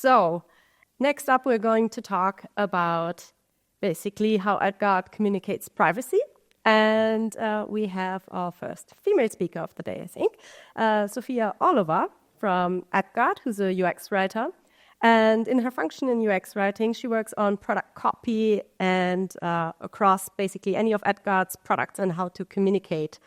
So next up, we're going to talk about basically how AdGuard communicates privacy. And we have our first female speaker of the day, I think, Sophia Olova from AdGuard, who's a UX writer. And in her function in UX writing, she works on product copy and across basically any of AdGuard's products and how to communicate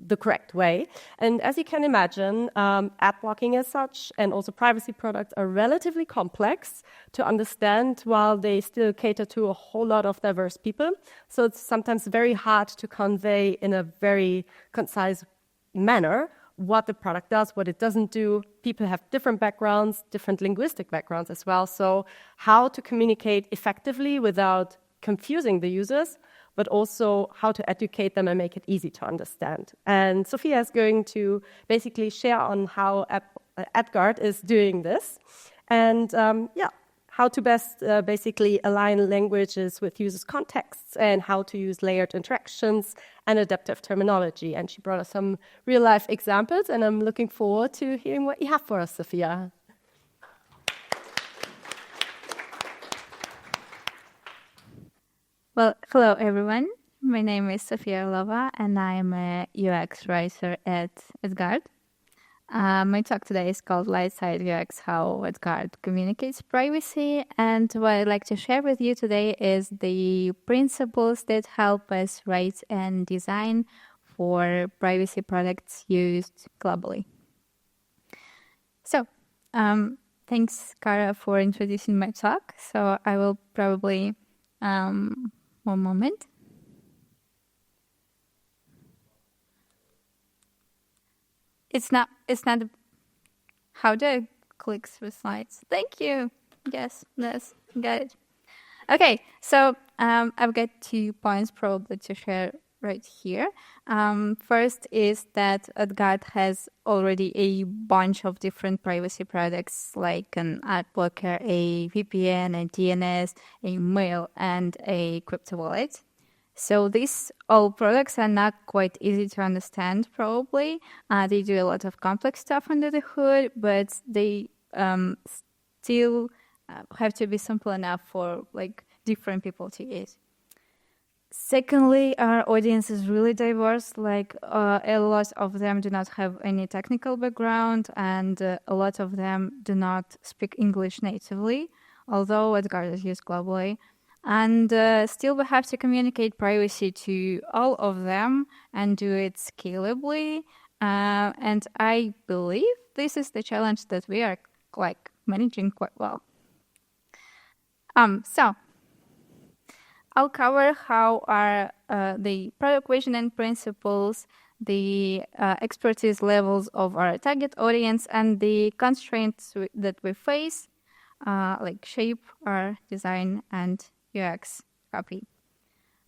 the correct way. And as you can imagine, ad blocking as such and also privacy products are relatively complex to understand while they still cater to a whole lot of diverse people. So it's sometimes very hard to convey in a very concise manner what the product does, what it doesn't do. People have different backgrounds, different linguistic backgrounds as well. So how to communicate effectively without confusing the users, but also how to educate them and make it easy to understand. And Sophia is going to basically share on how AdGuard is doing this and how to best basically align languages with users' contexts and how to use layered interactions and adaptive terminology. And she brought us some real-life examples, and I'm looking forward to hearing what you have for us, Sophia. Well, hello, everyone. My name is Sophia Olova, and I am a UX writer at AdGuard. My talk today is called Light-Side UX, How AdGuard Communicates Privacy. And what I'd like to share with you today is the principles that help us write and design for privacy products used globally. So, thanks, Kara, for introducing my talk. So I will probably... one moment. It's not how do I click through slides? Thank you. Yes, got it. Okay, so I've got 2 points probably to share right here. First is that AdGuard has already a bunch of different privacy products like an ad blocker, a VPN, a DNS, a mail, and a crypto wallet. So these all products are not quite easy to understand probably. They do a lot of complex stuff under the hood, but they still have to be simple enough for like different people to use. Secondly, our audience is really diverse. Like a lot of them do not have any technical background, and a lot of them do not speak English natively, although AdGuard is used globally. And still we have to communicate privacy to all of them and do it scalably. And I believe this is the challenge that we are like managing quite well. So I'll cover how are the product vision and principles, the expertise levels of our target audience, and the constraints that we face, like shape our design and UX copy.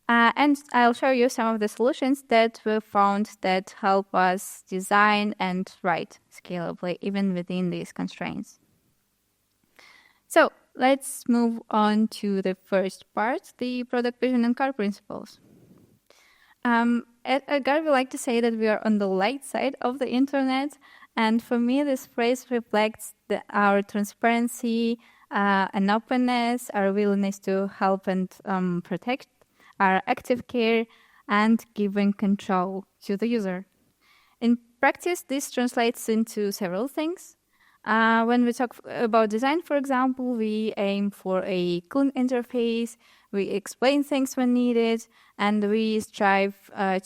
And I'll show you some of the solutions that we found that help us design and write scalably, even within these constraints. So let's move on to the first part, the product vision and core principles. At AdGuard, we like to say that we are on the light side of the internet. And for me, this phrase reflects our transparency and openness, our willingness to help and protect, our active care, and giving control to the user. In practice, this translates into several things. When we talk about design, for example, we aim for a clean interface, we explain things when needed, and we strive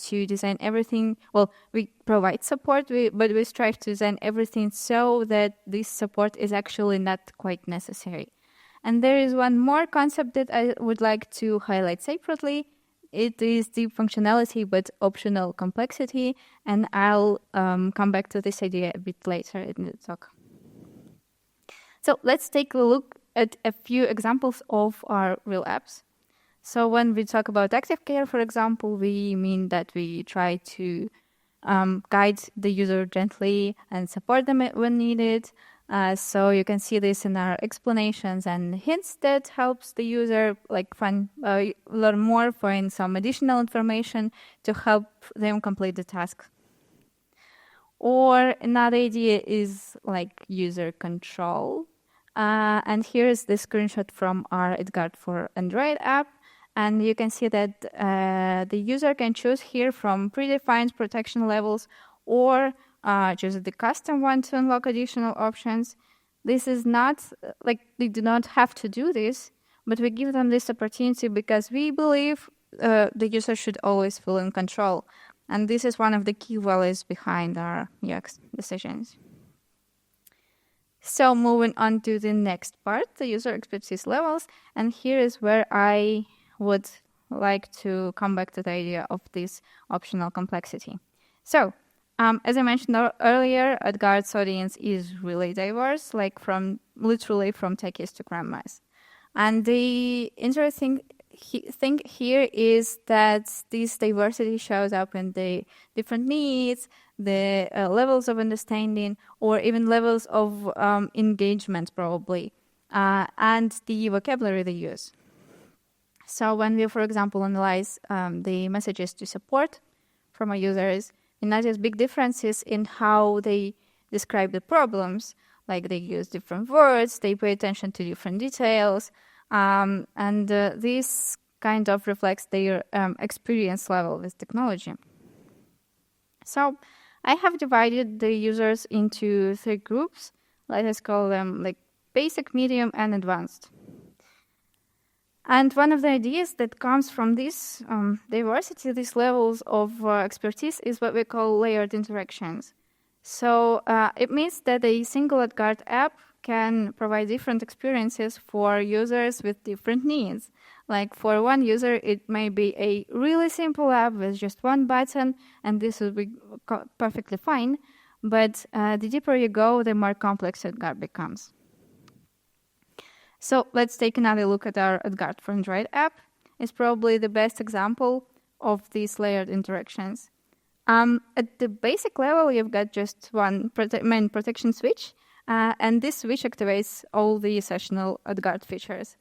to design everything. Well, we provide support, but we strive to design everything so that this support is actually not quite necessary. And there is one more concept that I would like to highlight separately. It is the functionality but optional complexity, and I'll come back to this idea a bit later in the talk. So let's take a look at a few examples of our real apps. So when we talk about active care, for example, we mean that we try to guide the user gently and support them when needed. So you can see this in our explanations and hints that helps the user learn more, find some additional information to help them complete the task. Or another idea is like user control. And here is the screenshot from our AdGuard for Android app. And you can see that the user can choose here from predefined protection levels or choose the custom one to unlock additional options. This is not like they do not have to do this, but we give them this opportunity because we believe the user should always feel in control. And this is one of the key values behind our UX decisions. So moving on to the next part, the user expertise levels. And here is where I would like to come back to the idea of this optional complexity. So, as I mentioned earlier, AdGuard's audience is really diverse, like literally from techies to grandmas. And the interesting thing here is that this diversity shows up in the different needs, the levels of understanding, or even levels of engagement, probably, and the vocabulary they use. So when we, for example, analyze the messages to support from our users, we notice big differences in how they describe the problems. Like they use different words, they pay attention to different details, and this kind of reflects their experience level with technology. So I have divided the users into 3 groups. Let us call them like basic, medium, and advanced. And one of the ideas that comes from this diversity, these levels of expertise, is what we call layered interactions. So it means that a single AdGuard app can provide different experiences for users with different needs. Like for one user, it may be a really simple app with just one button, and this will be perfectly fine. But the deeper you go, the more complex AdGuard becomes. So let's take another look at our AdGuard for Android app. It's probably the best example of these layered interactions. At the basic level, you've got just one main protection switch, and this switch activates all the sessional AdGuard features.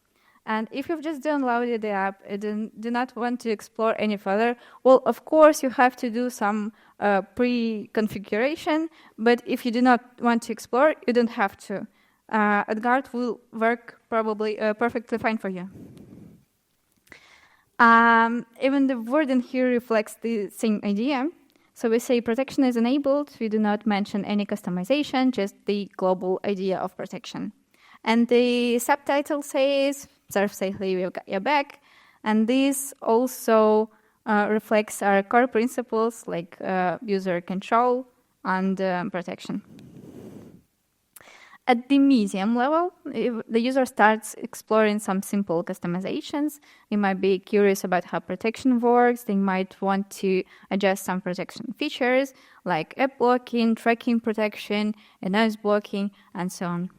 And if you've just downloaded the app and do not want to explore any further, well, of course, you have to do some pre-configuration, but if you do not want to explore, you don't have to. AdGuard will work probably perfectly fine for you. Even the wording here reflects the same idea. So we say protection is enabled. We do not mention any customization, just the global idea of protection. And the subtitle says, "Surf safely, we've got your back." And this also reflects our core principles like user control and protection. At the medium level, if the user starts exploring some simple customizations. They might be curious about how protection works. They might want to adjust some protection features like app blocking, tracking protection, noise blocking, and so on.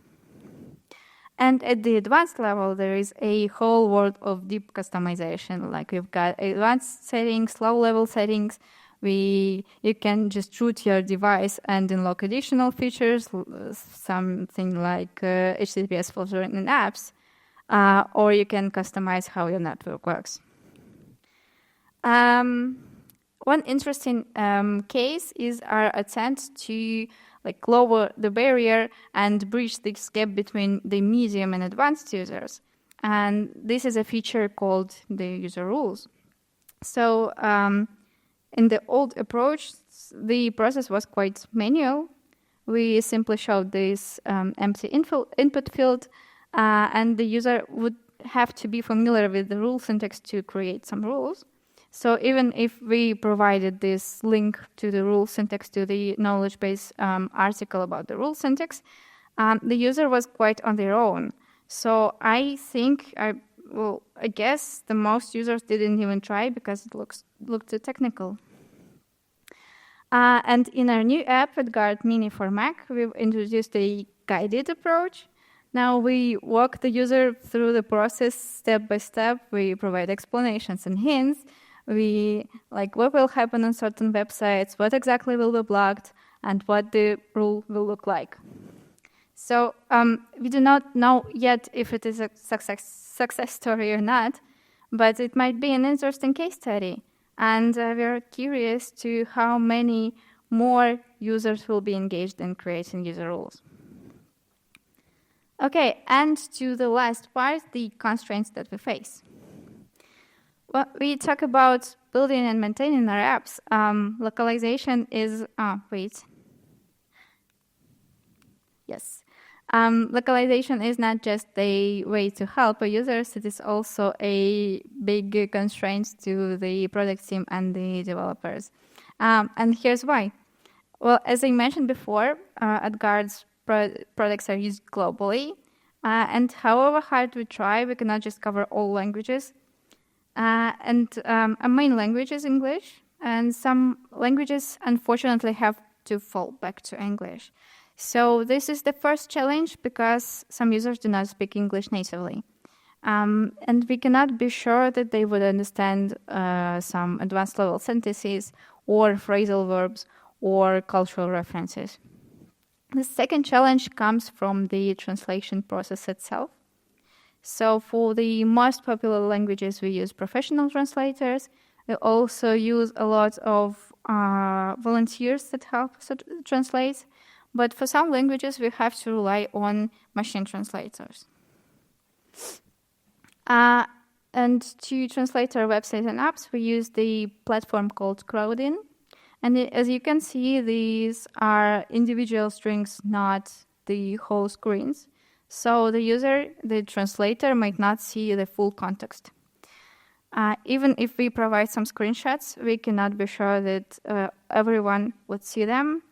And at the advanced level, there is a whole world of deep customization. Like we've got advanced settings, low-level settings. You can just root your device and unlock additional features, something like HTTPS filtering in apps, or you can customize how your network works. One interesting case is our attempt to lower the barrier and bridge this gap between the medium and advanced users. And this is a feature called the user rules. So in the old approach, the process was quite manual. We simply showed this empty input field, and the user would have to be familiar with the rule syntax to create some rules. So even if we provided this link to the rule syntax to the knowledge base article about the rule syntax, the user was quite on their own. So I guess the most users didn't even try because it looked too technical. And in our new app, AdGuard Mini for Mac, we've introduced a guided approach. Now we walk the user through the process step by step. We provide explanations and hints. We what will happen on certain websites, what exactly will be blocked, and what the rule will look like. So we do not know yet if it is a success story or not, but it might be an interesting case study. And we're curious to how many more users will be engaged in creating user rules. Okay, and to the last part, the constraints that we face. Well, we talk about building and maintaining our apps. Localization is, localization is not just a way to help our users, it is also a big constraint to the product team and the developers. And here's why. Well, as I mentioned before, AdGuard's products are used globally, and however hard we try, we cannot just cover all languages. And our main language is English, and some languages unfortunately have to fall back to English. So this is the first challenge because some users do not speak English natively. And we cannot be sure that they would understand some advanced level sentences or phrasal verbs or cultural references. The second challenge comes from the translation process itself. So for the most popular languages, we use professional translators. We also use a lot of volunteers that help us translate. But for some languages, we have to rely on machine translators. And to translate our websites and apps, we use the platform called Crowdin. And as you can see, these are individual strings, not the whole screens. So the user, the translator, might not see the full context. Even if we provide some screenshots, we cannot be sure that everyone would see them.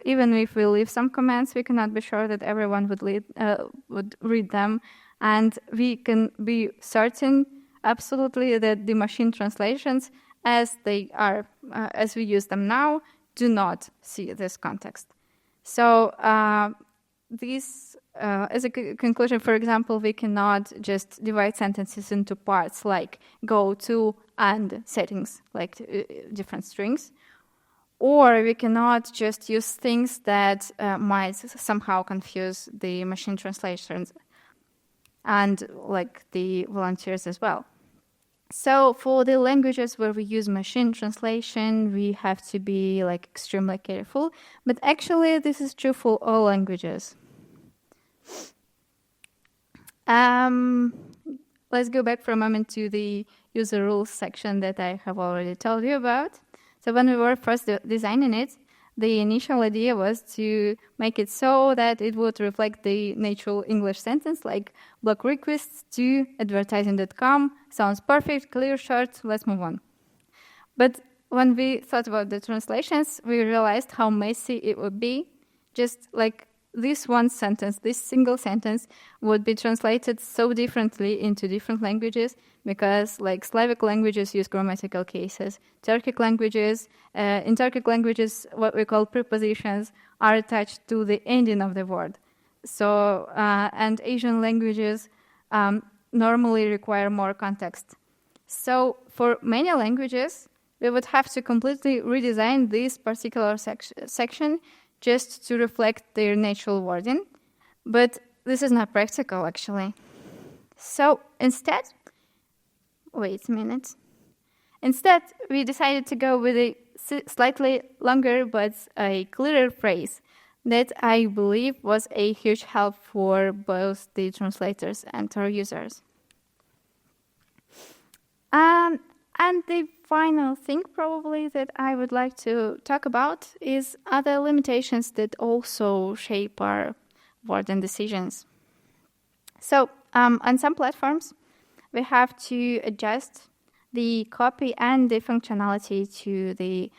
Even if we leave some comments, we cannot be sure that everyone would read them. And we can be certain absolutely that the machine translations, as they are, as we use them now, do not see this context. So as a conclusion, for example, we cannot just divide sentences into parts like go to and settings, like different strings. Or we cannot just use things that might somehow confuse the machine translations and like the volunteers as well. So for the languages where we use machine translation, we have to be like extremely careful. But actually, this is true for all languages. Let's go back for a moment to the user rules section that I have already told you about. So when we were first designing it, the initial idea was to make it so that it would reflect the natural English sentence, like blog requests to advertising.com. Sounds perfect, clear, short, let's move on. But when we thought about the translations, we realized how messy it would be. Just like this one sentence, this single sentence would be translated so differently into different languages because like Slavic languages use grammatical cases. In Turkic languages, what we call prepositions are attached to the ending of the word. So, and Asian languages normally require more context. So for many languages, we would have to completely redesign this particular section just to reflect their natural wording. But this is not practical, actually. So instead, Instead, we decided to go with a slightly longer but a clearer phrase that I believe was a huge help for both the translators and our users. And the final thing probably that I would like to talk about is other limitations that also shape our wording decisions. So on some platforms, we have to adjust the copy and the functionality to the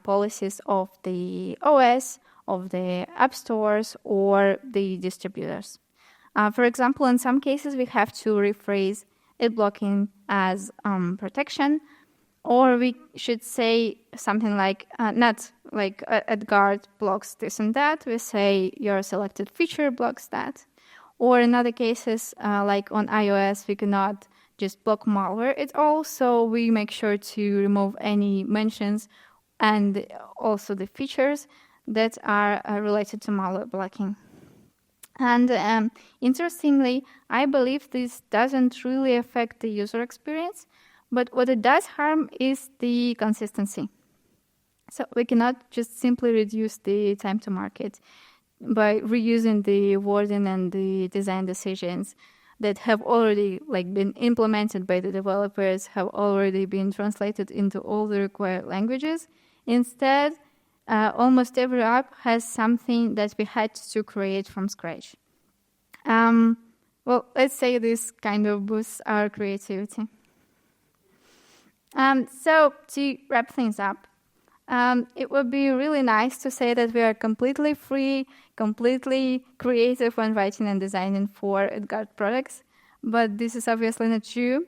policies of the OS, of the app stores, or the distributors. For example, in some cases, we have to rephrase ad blocking as protection, or we should say something like, not like AdGuard blocks this and that, we say your selected feature blocks that. Or in other cases, like on iOS, we cannot just block malware. It's also, we make sure to remove any mentions and also the features that are related to malware blocking. And interestingly, I believe this doesn't really affect the user experience, but what it does harm is the consistency. So we cannot just simply reduce the time to market by reusing the wording and the design decisions that have already been implemented by the developers, have already been translated into all the required languages. Instead, almost every app has something that we had to create from scratch. Well, let's say this kind of boosts our creativity. So to wrap things up, it would be really nice to say that we are completely free, completely creative when writing and designing for AdGuard products, but this is obviously not true.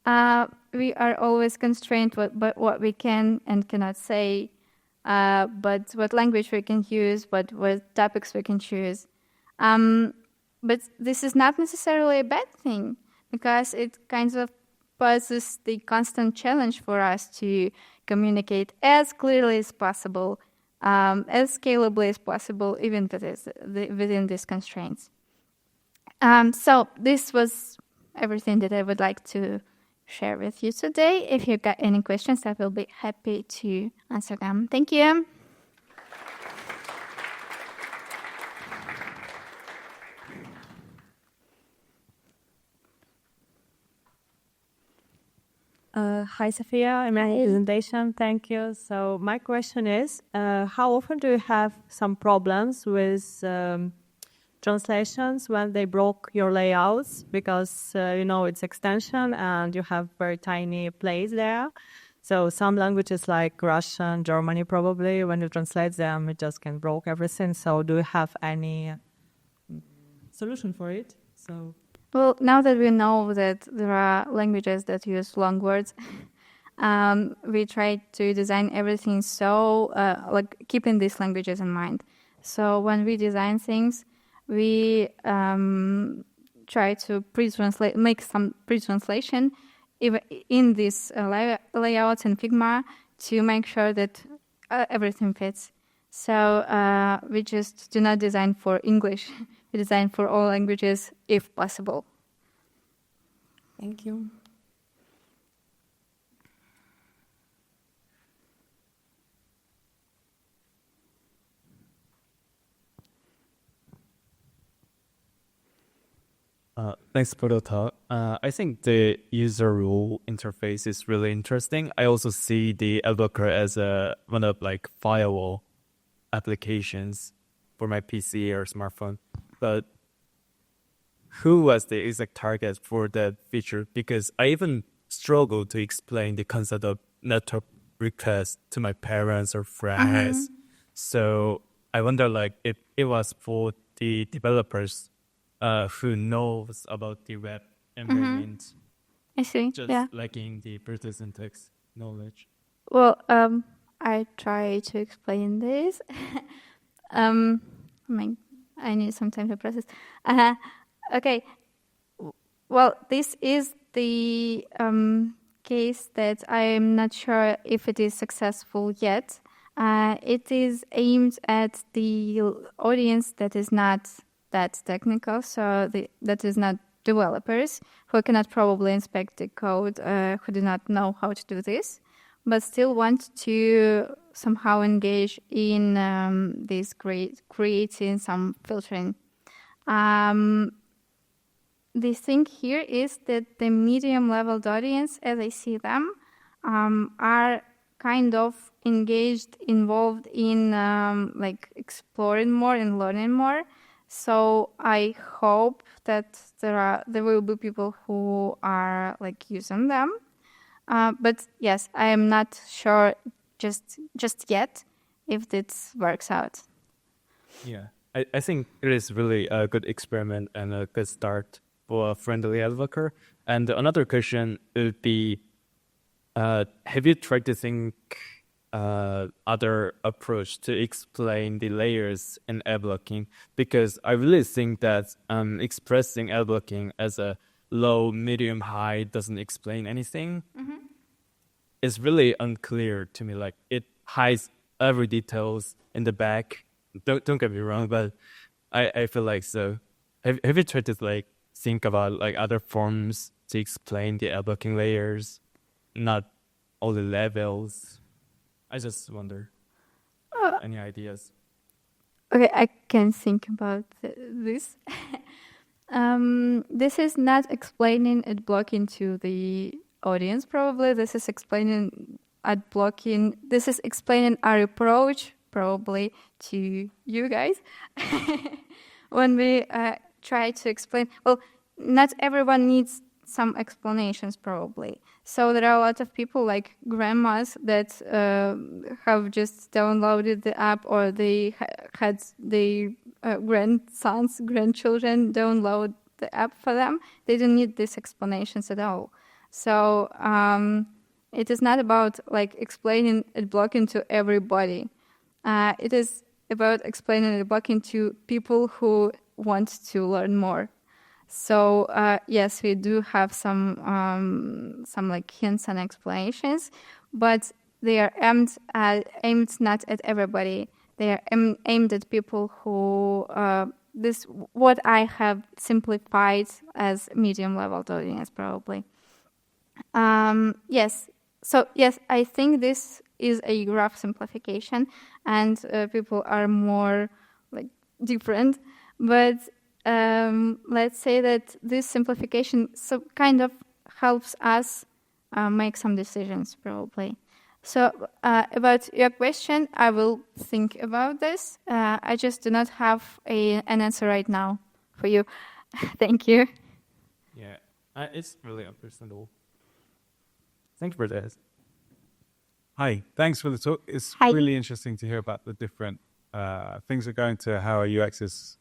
We are always constrained by what we can and cannot say, but what language we can use, what topics we can choose. But this is not necessarily a bad thing, because it kind of poses the constant challenge for us to communicate as clearly as possible, as scalably as possible, even within these constraints. So this was everything that I would like to share with you today. If you've got any questions, I will be happy to answer them. Thank you. Hi, Sophia. Amazing presentation. Thank you. So my question is, how often do you have some problems with translations when they broke your layouts? Because, it's extension and you have very tiny place there. So some languages like Russian, Germany, probably, when you translate them, it just can broke everything. So do you have any solution for it? Well, now that we know that there are languages that use long words, we try to design everything so, keeping these languages in mind. So when we design things, we try to make some pre-translation in these layouts in Figma to make sure that everything fits. So we just do not design for English. We design for all languages if possible. Thank you. Thanks for the talk. I think the user rule interface is really interesting. I also see the AdBlocker as one of firewall applications for my PC or smartphone. But who was the exact target for that feature? Because I even struggle to explain the concept of network request to my parents or friends. So I wonder if it was for the developers who knows about the web environment. I see. Just lacking the Bluetooth syntax knowledge. Well, I try to explain this. I need some time to process. Okay. Well, this is the case that I am not sure if it is successful yet. It is aimed at the audience that is not that technical, so that is not developers who cannot probably inspect the code, who do not know how to do this, but still want to somehow engage in this creating some filtering. The thing here is that the medium-level audience, as I see them, are kind of engaged, involved in exploring more and learning more. So I hope that there will be people who are using them. But yes, I am not sure just yet if this works out. Yeah, I think it is really a good experiment and a good start for a friendly advocate. And another question would be, have you tried to think other approach to explain the layers in ad blocking? Because I really think that expressing ad blocking as a low, medium, high doesn't explain anything. It's really unclear to me. It hides every details in the back. Don't get me wrong, but I feel like so. Have you tried to think about other forms to explain the ad blocking layers, not all the levels? I just wonder. any ideas? Okay, I can think about this. This is not explaining ad blocking to the audience, probably. This is explaining ad blocking. This is explaining our approach, probably, to you guys. When we try to explain, well, not everyone needs some explanations, probably. So there are a lot of people like grandmas that have just downloaded the app, or they had the grandsons, grandchildren download the app for them. They don't need these explanations at all. So it is not about like explaining ad blocking to everybody. It is about explaining ad blocking to people who want to learn more. So yes, we do have some like hints and explanations, but they are aimed not at everybody. They are aimed at people who this what I have simplified as medium level audience, probably. Yes. So yes, I think this is a rough simplification, and people are more like different, but. Let's say that this simplification kind of helps us make some decisions, probably. So about your question, I will think about this. I just do not have an answer right now for you. Thank you. Yeah, it's really understandable. Thank you for that. Hi, thanks for the talk. It's Hi. really interesting to hear about the different things that go into how a UX is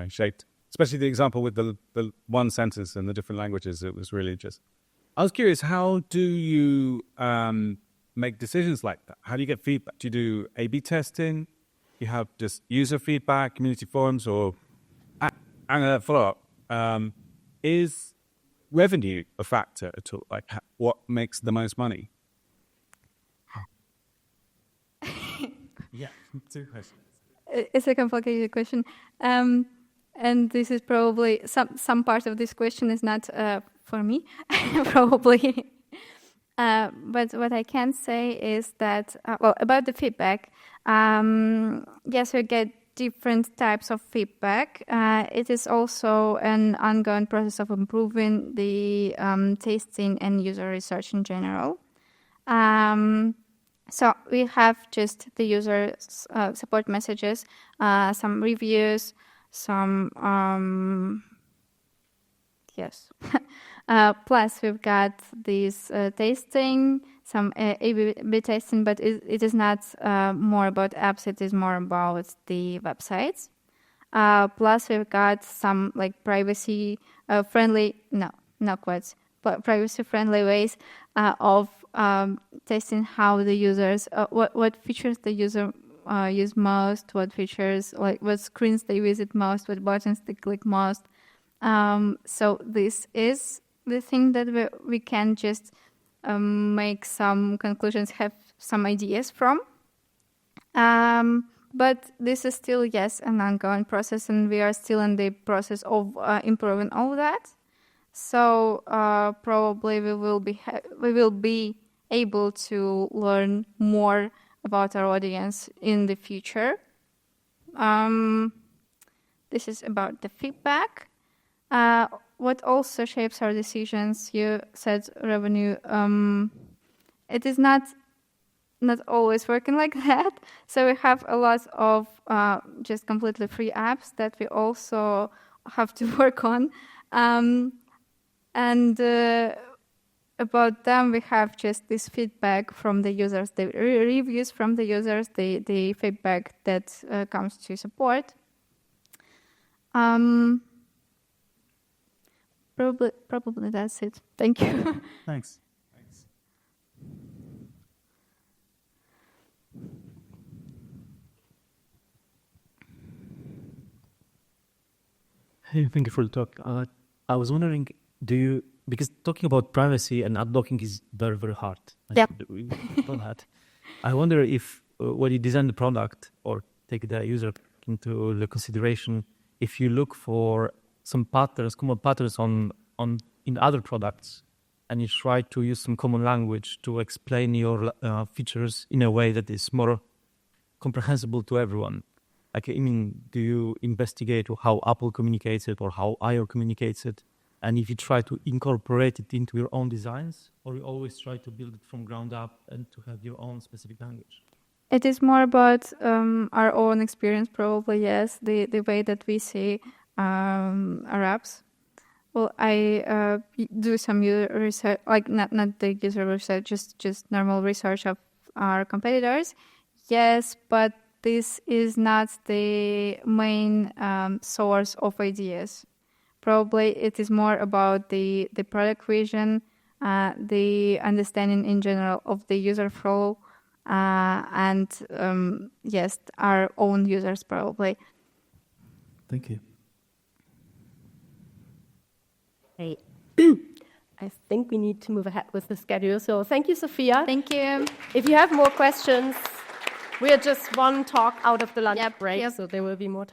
shaped. Especially the example with the one sentence and the different languages. It was really just. I was curious, how do you make decisions like that? How do you get feedback? Do you do A/B testing? You have just user feedback, community forums, or and a follow-up. Is revenue a factor at all? Like, what makes the most money? Yeah, 2 questions. It's a complicated question. And this is probably some part of this question is not for me, probably. But what I can say is that, about the feedback, yes, we get different types of feedback. It is also an ongoing process of improving the tasting and user research in general. So we have just the user support messages, some reviews, some yes. Plus we've got this tasting, some A/B testing, but it is not more about apps. It is more about the websites. Plus we've got some like privacy friendly, not quite, but privacy friendly ways of testing how the users, what features the user use most, what features, like what screens they visit most, what buttons they click most. So this is the thing that we can just make some conclusions, have some ideas from. But this is still, yes, an ongoing process, and we are still in the process of improving all of that. So probably we will be able to learn more about our audience in the future. This is about the feedback. What also shapes our decisions? You said revenue. It is not always working like that. So we have a lot of just completely free apps that we also have to work on. And about them, we have just this feedback from the users, the reviews from the users, the feedback that comes to support. Probably that's it. Thank you. Thanks. Hey, thank you for the talk. I was wondering, because talking about privacy and ad blocking is very, very hard. Yep. I wonder if when you design the product or take the user into the consideration, if you look for some patterns, common patterns in other products, and you try to use some common language to explain your features in a way that is more comprehensible to everyone? Like, I mean, do you investigate how Apple communicates it or how eyeo communicates it? And if you try to incorporate it into your own designs, or you always try to build it from ground up and to have your own specific language? It is more about our own experience, probably, yes, the way that we see our apps. Well, I do some user research, like not the user research, just normal research of our competitors. Yes, but this is not the main source of ideas. Probably it is more about the product vision, the understanding in general of the user flow, and yes, our own users probably. Thank you. Hey. I think we need to move ahead with the schedule. So thank you, Sophia. Thank you. If you have more questions, we are just one talk out of the lunch break, Yep. so there will be more